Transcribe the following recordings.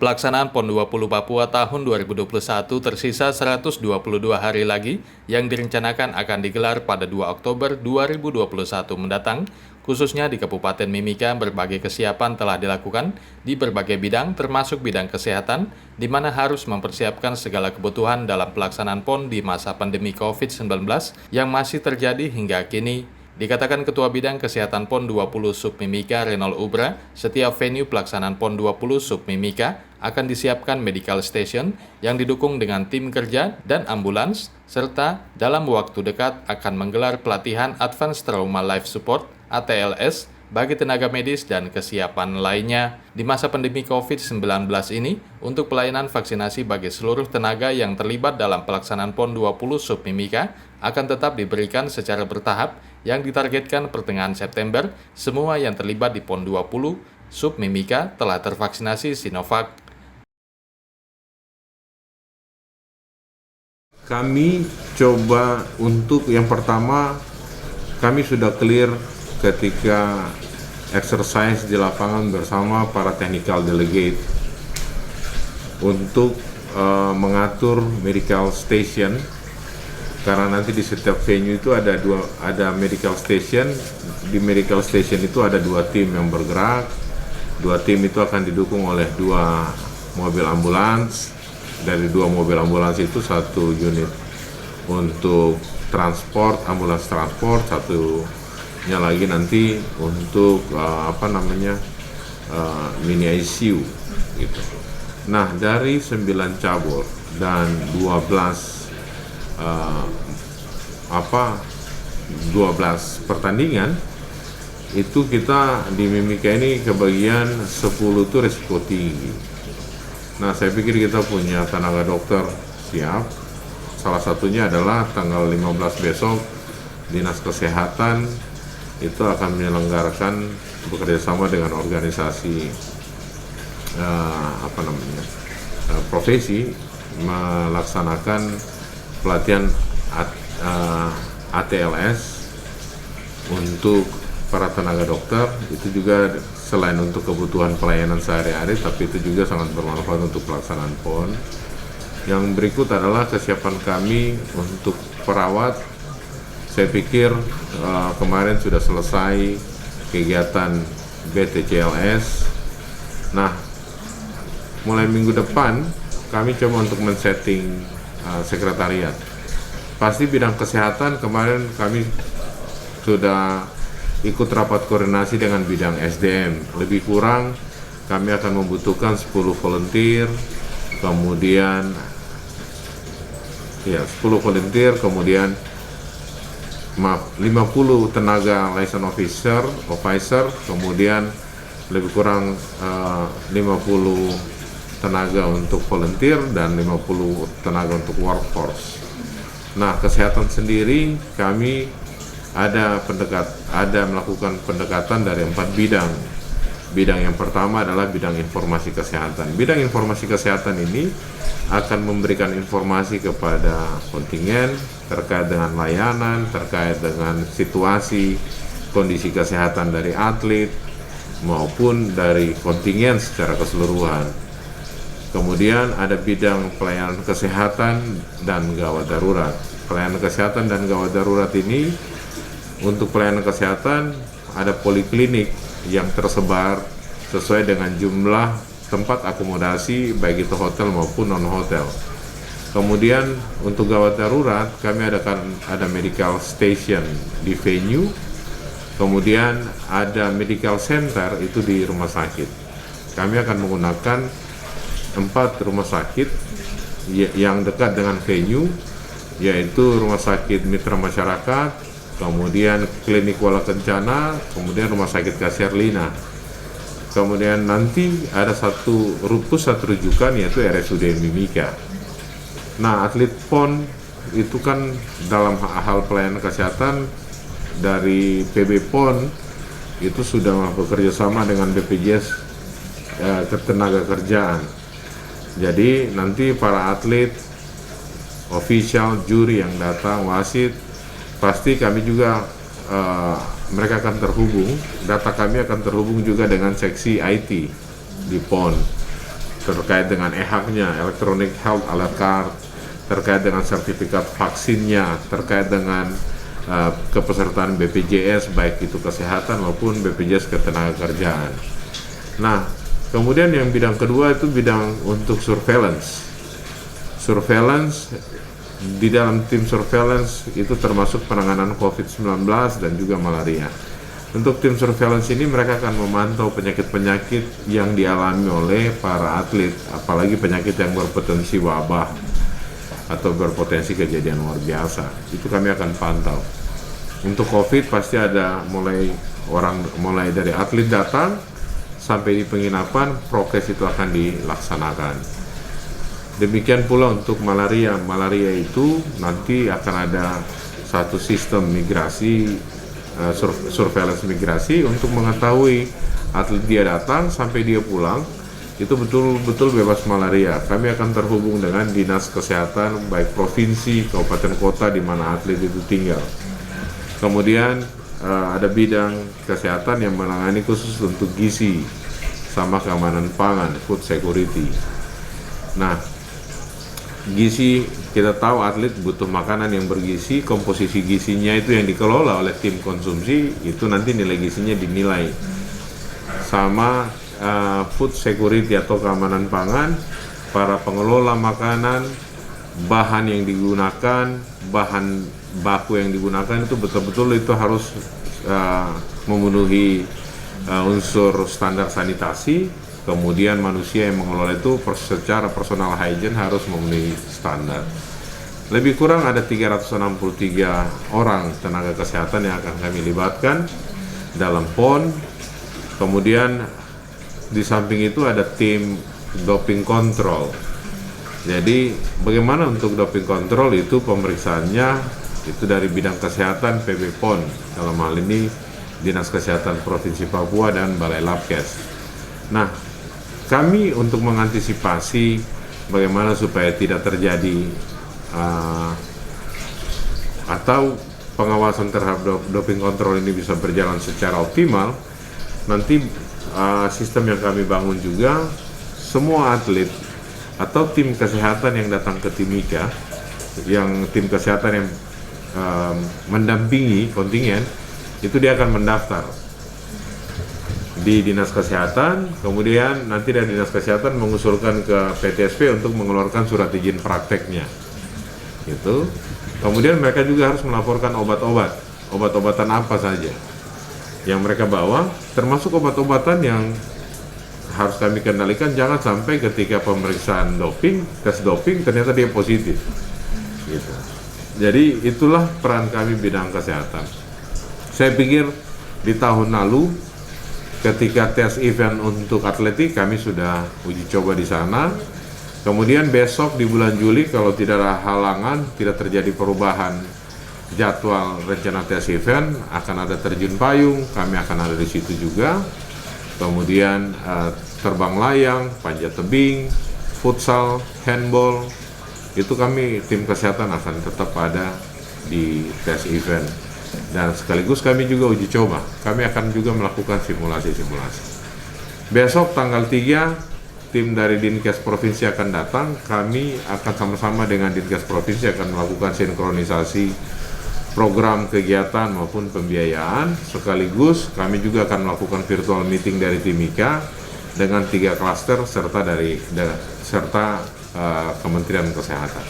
pelaksanaan PON 20 Papua tahun 2021 tersisa 122 hari lagi yang direncanakan akan digelar pada 2 Oktober 2021 mendatang. Khususnya di Kabupaten Mimika, berbagai kesiapan telah dilakukan di berbagai bidang termasuk bidang kesehatan, di mana harus mempersiapkan segala kebutuhan dalam pelaksanaan PON di masa pandemi COVID-19 yang masih terjadi hingga kini. Dikatakan Ketua Bidang Kesehatan PON 20 Sub Mimika Renol Ubra, setiap venue pelaksanaan PON 20 Sub Mimika akan disiapkan medical station yang didukung dengan tim kerja dan ambulans, serta dalam waktu dekat akan menggelar pelatihan Advanced Trauma Life Support (ATLS) bagi tenaga medis dan kesiapan lainnya. Di masa pandemi COVID-19 ini, untuk pelayanan vaksinasi bagi seluruh tenaga yang terlibat dalam pelaksanaan PON 20 Sub Mimika akan tetap diberikan secara bertahap yang ditargetkan pertengahan September. Semua yang terlibat di PON 20 Sub Mimika telah tervaksinasi Sinovac. Kami coba untuk yang pertama, kami sudah clear ketika exercise di lapangan bersama para technical delegate untuk mengatur medical station, karena nanti di setiap venue itu ada medical station. Di medical station itu ada 2 tim yang bergerak. 2 tim itu akan didukung oleh 2 mobil ambulans. Dari 2 mobil ambulans itu 1 unit untuk transport, ambulans transport, satunya lagi nanti untuk mini ICU gitu. Nah, dari 9 cabur dan 12 pertandingan itu kita di Mimika ini kebagian 10 itu risiko tinggi. Nah, saya pikir kita punya tenaga dokter siap. Salah satunya adalah tanggal 15 besok Dinas Kesehatan itu akan menyelenggarakan bekerjasama dengan organisasi profesi melaksanakan pelatihan ATLS untuk para tenaga dokter. Itu juga selain untuk kebutuhan pelayanan sehari-hari, tapi itu juga sangat bermanfaat untuk pelaksanaan PON. Yang berikut adalah kesiapan kami untuk perawat. Saya pikir kemarin sudah selesai kegiatan BTCLS. Nah, mulai minggu depan kami coba untuk men-setting sekretariat. Pasti bidang kesehatan kemarin kami sudah ikut rapat koordinasi dengan bidang SDM. Lebih kurang kami akan membutuhkan 10 volunteer, kemudian 10 volunteer, kemudian 50 tenaga liaison officer, kemudian lebih kurang 50 tenaga untuk volunteer dan 50 tenaga untuk workforce. Nah, kesehatan sendiri kami ada melakukan pendekatan dari 4 bidang. Bidang yang pertama adalah bidang informasi kesehatan. Bidang informasi kesehatan ini akan memberikan informasi kepada kontingen terkait dengan layanan, terkait dengan situasi, kondisi kesehatan dari atlet maupun dari kontingen secara keseluruhan. Kemudian ada bidang pelayanan kesehatan dan gawat darurat. Pelayanan kesehatan dan gawat darurat ini, untuk pelayanan kesehatan ada poliklinik yang tersebar sesuai dengan jumlah tempat akomodasi baik itu hotel maupun non-hotel. Kemudian untuk gawat darurat kami ada medical station di venue, kemudian ada medical center itu di rumah sakit. Kami akan menggunakan 4 rumah sakit yang dekat dengan venue, yaitu Rumah Sakit Mitra Masyarakat, kemudian Klinik Wala Kencana, kemudian Rumah Sakit Kasiar Lina. Kemudian nanti ada satu rujukan yaitu RSUD Mimika. Nah, atlet PON itu kan dalam hal pelayanan kesehatan dari PB PON itu sudah bekerja sama dengan BPJS Ketenaga Kerjaan. Jadi nanti para atlet, official, juri yang datang, wasit, pasti kami juga mereka akan terhubung, data kami akan terhubung juga dengan seksi IT di PON. terkait dengan EHAC-nya, Electronic Health Alert Card, terkait dengan sertifikat vaksinnya, terkait dengan kepesertaan BPJS, baik itu kesehatan maupun BPJS ketenagakerjaan. Nah, kemudian yang bidang kedua itu bidang untuk surveillance. Surveillance, di dalam tim surveillance itu termasuk penanganan COVID-19 dan juga malaria. Untuk tim surveillance ini mereka akan memantau penyakit-penyakit yang dialami oleh para atlet, apalagi penyakit yang berpotensi wabah atau berpotensi kejadian luar biasa. Itu kami akan pantau. Untuk COVID pasti ada mulai dari atlet datang sampai di penginapan, prokes itu akan dilaksanakan. Demikian pula untuk malaria. Malaria itu nanti akan ada satu sistem migrasi, surveillance migrasi untuk mengetahui atlet dia datang sampai dia pulang itu betul-betul bebas malaria. Kami akan terhubung dengan dinas kesehatan baik provinsi, kabupaten, kota di mana atlet itu tinggal. Kemudian ada bidang kesehatan yang menangani khusus untuk gizi sama keamanan pangan, food security. Nah, gizi, kita tahu atlet butuh makanan yang bergizi, komposisi gizinya itu yang dikelola oleh tim konsumsi, itu nanti nilai gizinya dinilai. Sama food security atau keamanan pangan, para pengelola makanan, bahan yang digunakan, bahan baku yang digunakan itu betul-betul itu harus memenuhi unsur standar sanitasi. Kemudian manusia yang mengelola itu secara personal hygiene harus memenuhi standar. Lebih kurang ada 363 orang tenaga kesehatan yang akan kami libatkan dalam PON. Kemudian di samping itu ada tim doping control. Jadi bagaimana untuk doping control itu pemeriksaannya itu dari bidang kesehatan PB PON, dalam hal ini Dinas Kesehatan Provinsi Papua dan Balai Labkes. Nah, kami untuk mengantisipasi bagaimana supaya tidak terjadi atau pengawasan terhadap doping kontrol ini bisa berjalan secara optimal, nanti sistem yang kami bangun juga, semua atlet atau tim kesehatan yang datang ke Timika, yang tim kesehatan yang mendampingi kontingen, itu dia akan mendaftar di Dinas Kesehatan, kemudian nanti dari Dinas Kesehatan mengusulkan ke PTSP untuk mengeluarkan surat izin prakteknya. Gitu. Kemudian mereka juga harus melaporkan obat-obatan apa saja yang mereka bawa, termasuk obat-obatan yang harus kami kendalikan, jangan sampai ketika pemeriksaan doping, tes doping ternyata dia positif. Gitu. Jadi itulah peran kami bidang kesehatan. Saya pikir di tahun lalu ketika tes event untuk atletik kami sudah uji coba di sana. Kemudian besok di bulan Juli kalau tidak ada halangan, tidak terjadi perubahan jadwal rencana tes event, akan ada terjun payung, kami akan ada di situ juga. Kemudian terbang layang, panjat tebing, futsal, handball, itu kami tim kesehatan akan tetap ada di tes event. Dan sekaligus kami juga uji coba, kami akan juga melakukan simulasi-simulasi. Besok tanggal 3, tim dari Dinkes Provinsi akan datang, kami akan sama-sama dengan Dinkes Provinsi akan melakukan sinkronisasi program kegiatan maupun pembiayaan, sekaligus kami juga akan melakukan virtual meeting dari Timika dengan 3 klaster serta Kementerian Kesehatan.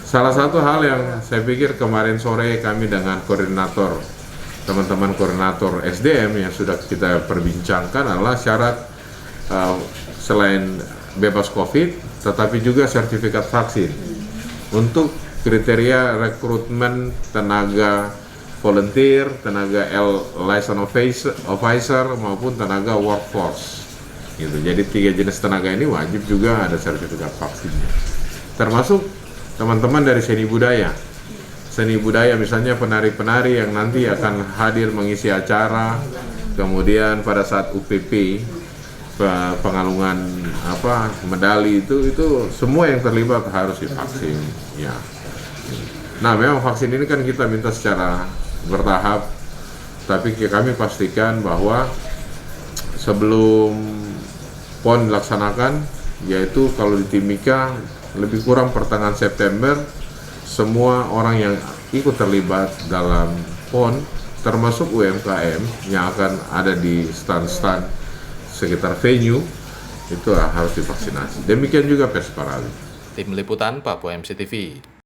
Salah satu hal yang saya pikir kemarin sore kami dengan koordinator, teman-teman koordinator SDM yang sudah kita perbincangkan adalah syarat selain bebas COVID, tetapi juga sertifikat vaksin untuk kriteria rekrutmen tenaga volunteer, tenaga license officer maupun tenaga workforce. Gitu. Jadi 3 jenis tenaga ini wajib juga ada sertifikat vaksinnya. Termasuk teman-teman dari seni budaya. Seni budaya misalnya penari-penari yang nanti akan hadir mengisi acara, kemudian pada saat UPP pengalungan medali itu semua yang terlibat harus divaksin ya. Nah, memang vaksin ini kan kita minta secara bertahap, tapi kami pastikan bahwa sebelum PON dilaksanakan yaitu kalau di Timika lebih kurang pertengahan September semua orang yang ikut terlibat dalam PON termasuk UMKM yang akan ada di stand-stand sekitar venue itu harus divaksinasi. Demikian juga Persipara. Tim Liputan Papua MCTV.